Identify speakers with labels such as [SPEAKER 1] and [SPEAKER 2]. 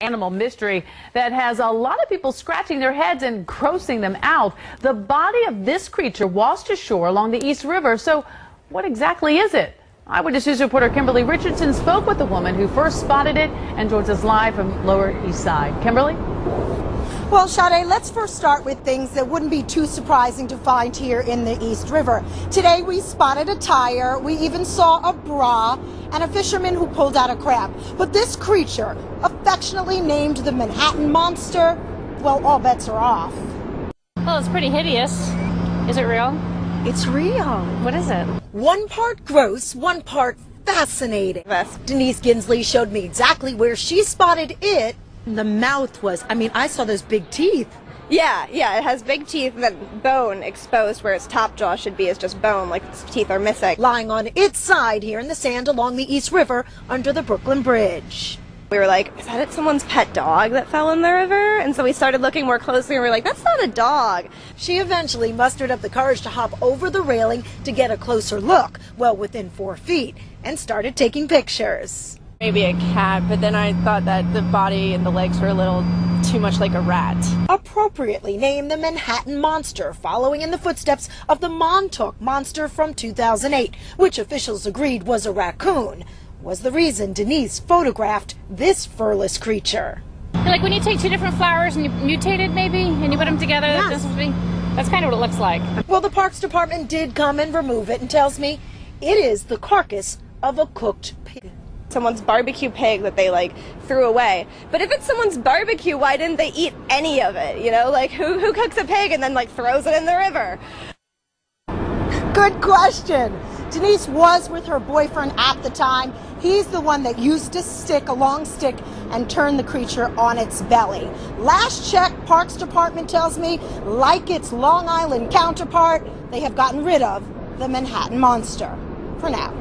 [SPEAKER 1] Animal mystery that has a lot of people scratching their heads and grossing them out. The body of this creature washed ashore along the East River. So what exactly is it? Eyewitness News reporter Kimberly Richardson spoke with the woman who first spotted it and joins us live from Lower East Side. Kimberly?
[SPEAKER 2] Well, Sade, let's first start with things that wouldn't be too surprising to find here in the East River. Today we spotted a tire, we even saw a bra, and a fisherman who pulled out a crab. But this creature, affectionately named the Manhattan Monster, well, all bets are off.
[SPEAKER 3] Well, it's pretty hideous. Is it real?
[SPEAKER 2] It's real.
[SPEAKER 3] What is it?
[SPEAKER 2] One part gross, one part fascinating. Denise Ginsley showed me exactly where she spotted it. The mouth was, I saw those big teeth.
[SPEAKER 4] Yeah, it has big teeth, and then bone exposed where its top jaw should be is just bone, like its teeth are missing.
[SPEAKER 2] Lying on its side here in the sand along the East River under the Brooklyn Bridge.
[SPEAKER 4] We were like, is that someone's pet dog that fell in the river? And so we started looking more closely, and we were like, that's not a dog.
[SPEAKER 2] She eventually mustered up the courage to hop over the railing to get a closer look, well within 4 feet, and started taking pictures.
[SPEAKER 3] Maybe a cat, but then I thought that the body and the legs were a little too much like a rat.
[SPEAKER 2] Appropriately named the Manhattan Monster, following in the footsteps of the Montauk Monster from 2008, which officials agreed was a raccoon, was the reason Denise photographed this furless creature.
[SPEAKER 3] Like when you take two different flowers and you mutate it maybe, and you put them together,
[SPEAKER 2] Yes.
[SPEAKER 3] That's kind of what it looks like.
[SPEAKER 2] Well, the Parks Department did come and remove it and tells me it is the carcass of a cooked pig.
[SPEAKER 4] Someone's barbecue pig that they threw away. But if it's someone's barbecue, why didn't they eat any of it? You know, like who cooks a pig and then throws it in the river?
[SPEAKER 2] Good question. Denise was with her boyfriend at the time. He's the one that used a long stick, and turned the creature on its belly. Last check, Parks Department tells me, like its Long Island counterpart, they have gotten rid of the Manhattan Monster for now.